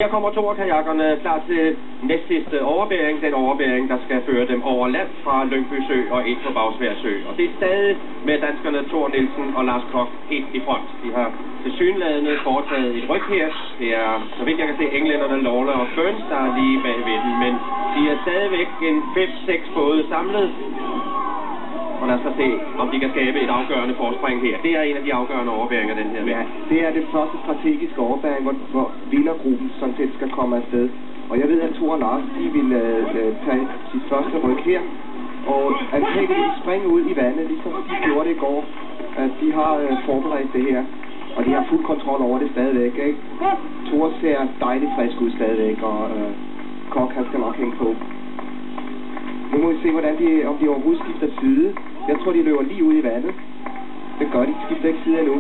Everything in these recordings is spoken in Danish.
Her kommer toerkajakkerne klar til næstsidste overbæring. Den overbæring, der skal føre dem over land fra Lyngby Sø og ind på Bagsværd Sø. Og det er stadig med danskerne Thor Nielsen og Lars Koch helt i front. De har tilsyneladende foretaget et ryg her. Det er, så vidt jeg kan se, englænderne Lawler og Burns, der er lige bagved den. Men de er stadigvæk en 5-6 både samlet. Og lad os så se, om de kan skabe et afgørende forspring her. Det er en af de afgørende overbæringer, den her. Ja, det er det første strategiske overbæring, hvor vindergruppen sådan set skal komme afsted. Og jeg ved, at Thor og Lars, de vil tage sit første ryg her. Og antagelig vil de springe ud i vandet, ligesom de gjorde det i går. At de har forberedt det her. Og de har fuld kontrol over det stadigvæk, ikke? Thor ser dejligt frisk ud stadigvæk, og Koch, han skal nok hænge på. Nu må vi se, om de overhovedet skifter side. Jeg tror, de løber lige ud i vandet. Det gør de. De skifter ikke side endnu.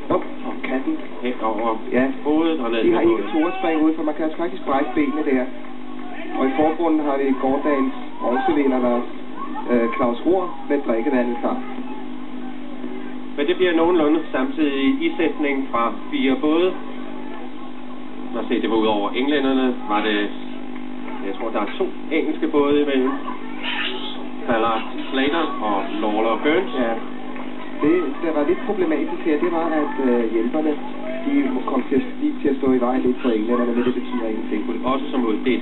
Og katten. Helt over. Ja. Hovedet og ned. De har ikke Thor springe ud, for man kan faktisk brække benene der. Og i forgrunden har vi gårdagens bronzevinder, Claus Rohr med drikkevandet sammen. Men det bliver nogenlunde samtidig isætning fra 4 både. Lad os se, det var ud over englænderne. Var det... Jeg tror, der er 2 engelske både imellem. Ballard Slater og Lawler Burns. Ja. Det, der var lidt problematisk her, det var, at hjælperne, de kom til at stå i vejen lidt for englænderne, men det betyder ingenting. Også som ud, det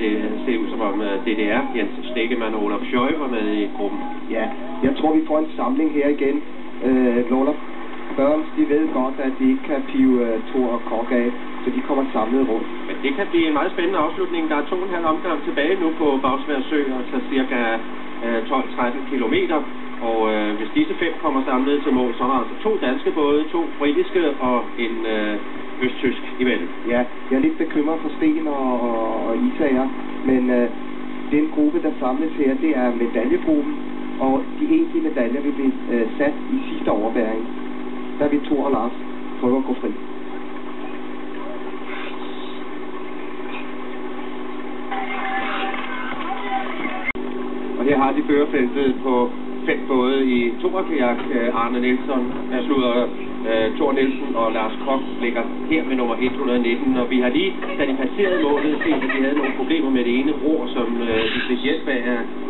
ser ud som om DDR, Jens Stegmann og Olaf Schøj var med i gruppen. Ja, jeg tror, vi får en samling her igen. Lawler Burns, de ved godt, at de ikke kan pive Thor og Koch af, så de kommer samlet rundt. Men det kan blive en meget spændende afslutning. Der er 2,5 omgang tilbage nu på Bagsværd Sø, altså cirka 12-13 kilometer. Og hvis disse 5 kommer samlet til mål, så er der altså 2 danske både, 2 britiske og en østtysk imellem. Ja, jeg er lidt bekymret for Sten og Isager, men den gruppe, der samles her, det er medaljegruppen, og de egentlige medaljer vil blive sat i sidste overbæring. Der vil Thor og Lars prøve at gå fri. Og her har de førerfeltet på 5 både i toerkajak. Arne Nielsen, Thor Nielsen og Lars Koch ligger her med nummer 119. Og vi har lige, da de passerede målet, set, at de havde nogle problemer med det ene ror, som de fik hjælp af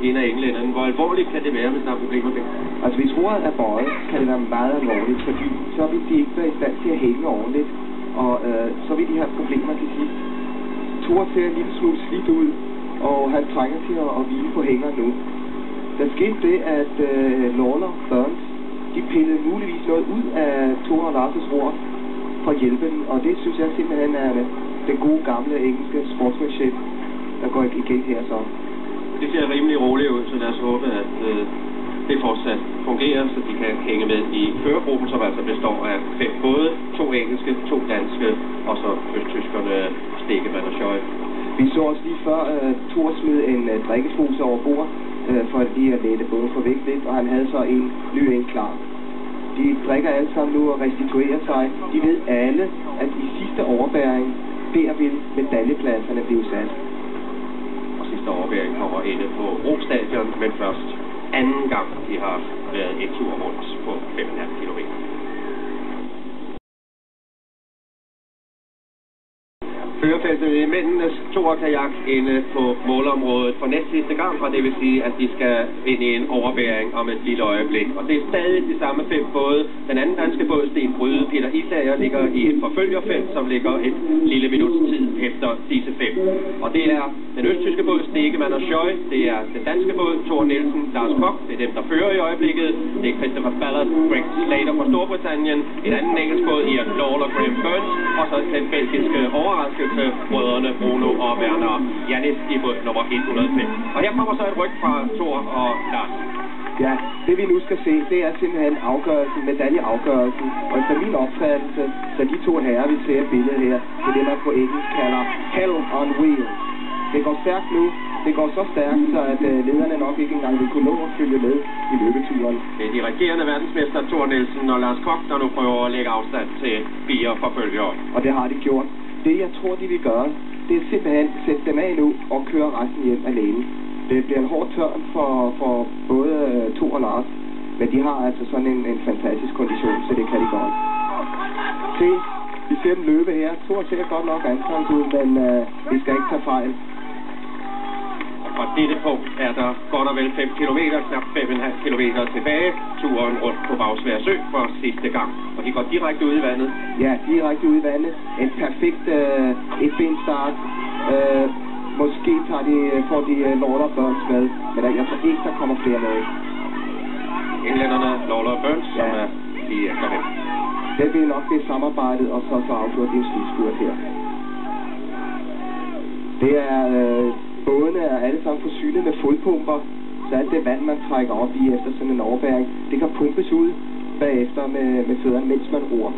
en af englænderne. Hvor alvorligt kan det være, hvis der er problemer med? Altså hvis roret er bøjet, kan det være meget alvorligt, fordi så vil de ikke være i stand til at hænge ordentligt, og så vil de have problemer til sidst. Thor ser en lille smule slidt ud, og han trænger til at hvile på hænger nu. Der skete det, at Lawler Burns, de pillede muligvis noget ud af Thor og Lars' ror for at hjælpe dem, og det synes jeg simpelthen er den gode gamle engelske sportsmanship, der går igen her så. Det ser rimelig roligt ud, så lad os håbe, at det fortsat fungerer, så de kan hænge med i førergruppen, som altså består af 5 både, 2 engelske, 2 danske, og så østtyskerne Stegmann og Schøj. Vi så også lige før, Thor smed en drikkepose over bord, for lige at lette både for vægt lidt, og han havde så en ny klar. De drikker alle sammen nu og restituerer sig. De ved alle, at i sidste overbæring, der vil medaljepladserne blive sat. Og sidste overbæring kommer inde på Ro-stadion, men først anden gang, de har været en tur rundt på 5,5 kilometer. Førerfeltet i mændenes toerkajak inde på målområdet for næstsidste gang, og det vil sige, at de skal ind i en overbæring om et lille øjeblik. Og det er stadig de samme 5 både. Den anden danske båd, Sten Bryde, Peter Isager, ligger i et forfølgerfelt, som ligger et lille minuts tid efter disse 5. Og det er den østtyske båd, Stegmann og Schøj. Det er den danske båd, Thor Nielsen, Lars Koch. Det er dem, der fører i øjeblikket. Det er Christopher Ballard, Greg Slater fra Storbritannien. En anden engelsk båd, Ian Lawler, Graham Burns. Og så den belgiske overraskelse, brødrene Bruno og Werner Janis i båd nummer 105. Og her kommer så et ryg fra Thor og Lars. Ja, det vi nu skal se, det er simpelthen afgørelsen, medaljeafgørelsen. Og efter min opfattelse, så de 2 herrer, vi ser billedet her, det er det, man på engelsk kalder Hell on Wheels. Det går stærkt nu. Det går så stærkt, så at lederne nok ikke engang vil kunne nå at følge med i løbeturen. Det er de regerende verdensmester Thor Nielsen og Lars Koch, der nu prøver at lægge afstand til 4 forfølgere. Og det har de gjort. Det jeg tror, de vil gøre, det er simpelthen sætte dem af nu og køre resten hjem alene. Det bliver en hård tørn for både Thor og Lars, men de har altså sådan en fantastisk kondition, så det kan de godt. Se, vi ser dem løbe her. Thor ser godt nok anstrengt ud, men vi skal ikke tage fejl. Fra dette punkt er der godt og vel 5 km, knap 5,5 km tilbage. Turen rundt på Bagsværd Sø for sidste gang. Og de går direkte ud i vandet. Ja, direkte ud i vandet. En perfekt etbenstart. Måske får de Lawler og Burns med, men jeg tror ikke, der kommer flere med. Englænderne, Lawler og Burns, som er lige efter dem. Det vil nok blive samarbejdet, og så afgjort din slutspurt her. Det er... bådene er alle sammen forsynet med fodpumper, så alt det vand, man trækker op i efter sådan en overbæring, det kan pumpes ud bagefter med fødderne, mens man roer.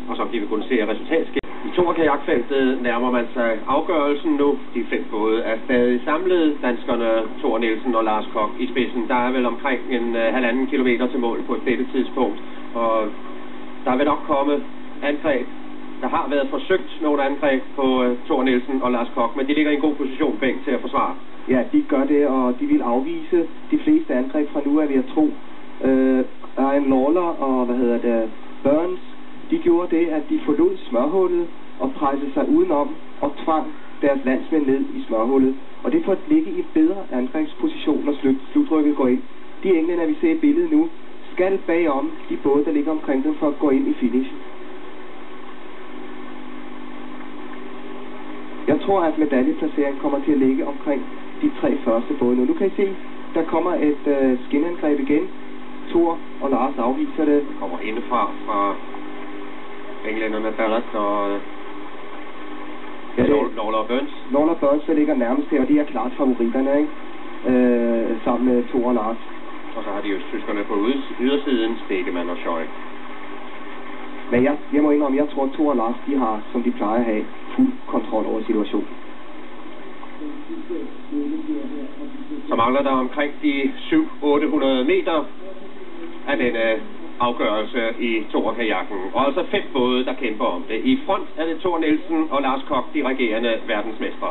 Og som de vil kunne se resultatskilt. I Thor-kajakfeltet nærmer man sig afgørelsen nu. De 5 både er stadig samlet. Danskerne Thor Nielsen og Lars Koch i spidsen. Der er vel omkring en 1,5 kilometer til mål på dette tidspunkt. Og der vil nok komme angreb. Der har været forsøgt nogle angreb på Thor Nielsen og Lars Koch, men de ligger i en god position begge til at forsvare. Ja, de gør det, og de vil afvise de fleste angreb fra nu af, vil jeg tro. Ryan Lawler og Burns, de gjorde det, at de forlod smørhullet og pressede sig udenom og tvang deres landsmænd ned i smørhullet. Og det får at ligge i en bedre angrebsposition, når slutrykket går ind. De englænder, vi ser i billedet nu, skal bagom de både, der ligger omkring dem, for at gå ind i finishen. Jeg tror, at medaljeplaceringen kommer til at ligge omkring de 3 første både nu. Nu kan I se, der kommer et skinangreb igen. Thor og Lars afviser det. Kommer indefra fra englænderne Barrett og Lawler og Burns. Lawler og Burns, der ligger nærmest her, og de er klart favoritterne, ikke? Sammen med Thor og Lars. Og så har de jo tyskerne på ydersiden, Stegemann og Scheu. Men jeg må indrømme, jeg tror, at Thor og Lars, de har, som de plejer at have, fuld kontrol over situationen. Så mangler der omkring de 700-800 meter af denne afgørelse i Thor-kajakken. Og altså 5 både, der kæmper om det. I front er det Thor Nielsen og Lars Koch, de regerende verdensmestre.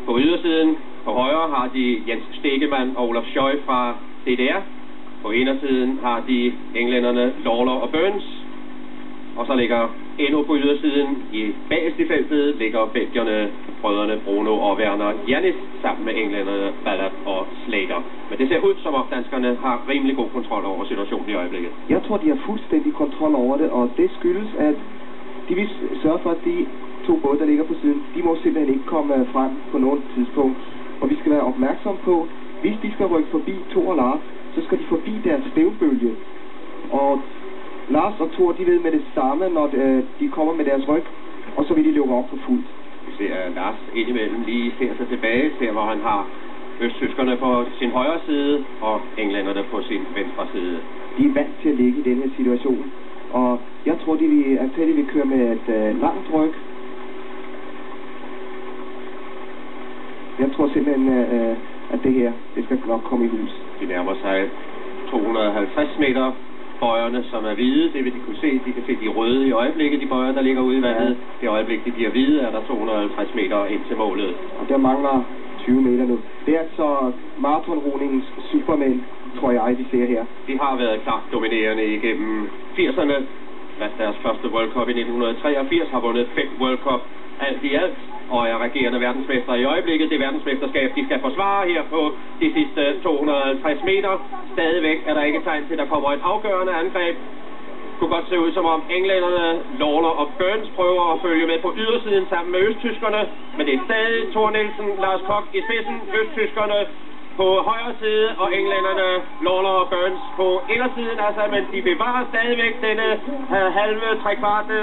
På ydersiden, på højre, har de Jens Stegemann og Olaf Scheu fra DDR. På indersiden har de englænderne Lawler og Burns. Og så ligger endnu på ydersiden i bagerst i feltet ligger belgierne, brødrene Bruno og Werner Jannis sammen med englænderne Ballard og Slater. Men det ser ud som om danskerne har rimelig god kontrol over situationen i øjeblikket. Jeg tror, de har fuldstændig kontrol over det, og det skyldes, at de vil sørge for, at de 2 både, der ligger på siden, de må simpelthen ikke komme frem på noget tidspunkt. Og vi skal være opmærksom på, hvis de skal rykke forbi Thor og Lars, så skal de forbi deres stævnbølge. Og Lars og Thor, de ved med det samme, når de kommer med deres ryg, og så vil de løbe op på fuldt. Vi ser Lars indimellem lige ser sig tilbage, ser hvor han har østtyskerne på sin højre side, og englænderne på sin venstre side. De er vant til at ligge i den her situation, og jeg tror, de vil køre med et langt ryg. Jeg tror simpelthen, at det her, det skal nok komme i hus. De nærmer sig 250 meter. Bøjerne, som er hvide, det vil de kunne se. De kan se de røde i øjeblikket, de bøjer, der ligger ude i vandet. Det øjeblik, de bliver hvide, er der 250 meter ind til målet. Og der mangler 20 meter nu. Det er altså maratonroningens supermænd, tror jeg, vi ser her. De har været klart dominerende igennem 80'erne. Deres første World Cup i 1983 har vundet 5 World Cup alt i alt, og er regerende verdensmestre i øjeblikket. Det verdensmesterskab, de skal forsvare her på de sidste 250 meter. Stadigvæk er der ikke tegn til, at der kommer et afgørende angreb. Det kunne godt se ud som om englænderne, Lawler og Burns prøver at følge med på ydersiden sammen med østtyskerne. Men det er stadig Thor Nielsen, Lars Koch i spidsen, østtyskerne på højre side, og englænderne, Lawler og Burns på indersiden, altså, men de bevarer stadigvæk denne halve, trekvarte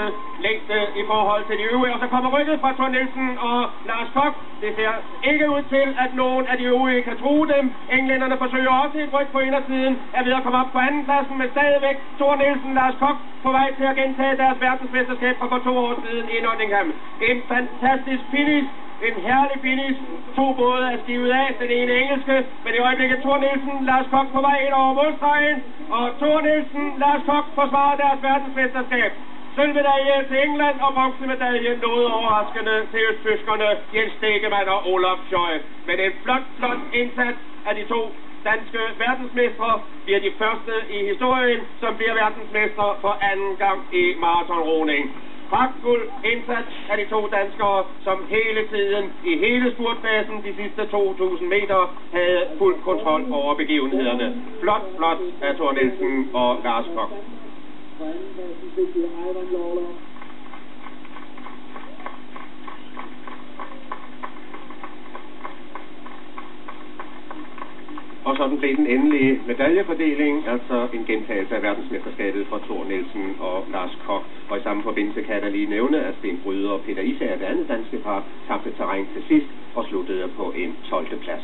længde i forhold til de øvrige, og så kommer rykket fra Thor Nielsen og Lars Koch. Det ser ikke ud til, at nogen af de øvrige kan true dem. Englænderne forsøger også et ryk på indersiden, er ved at komme op på andenpladsen, men stadigvæk Thor Nielsen, Lars Koch på vej til at gentage deres verdensmesterskab fra for 2 år siden i Nottingham. En fantastisk finish. En herlig finish. 2 både er stivet af. Den ene engelske, men i øjeblikket Thor Nielsen, Lars Koch på vej ind over målstregen. Og Thor Nielsen, Lars Koch forsvarer deres verdensmesterskab. Sølvmedalje til England og bronzemedalje noget overraskende til østtyskerne Jens Stegemann og Olaf Scheu. Men en flot indsats af de 2 danske verdensmestre bliver de første i historien, som bliver verdensmestre for anden gang i maratonroning. Pragtfuld indsats af de to danskere, som hele tiden i hele spurtfasen de sidste 2.000 meter havde fuld kontrol over begivenhederne. Flot af Thor Nielsen og Lars Koch. Og sådan blev den endelige medaljefordeling, altså en gentagelse af verdensmesterskabet for Thor Nielsen og Lars Koch. Og i samme forbindelse kan jeg da lige nævne, at Sten Bryder og Peter Isager, det andet danske par, tabte terræn til sidst og sluttede på en 12. plads.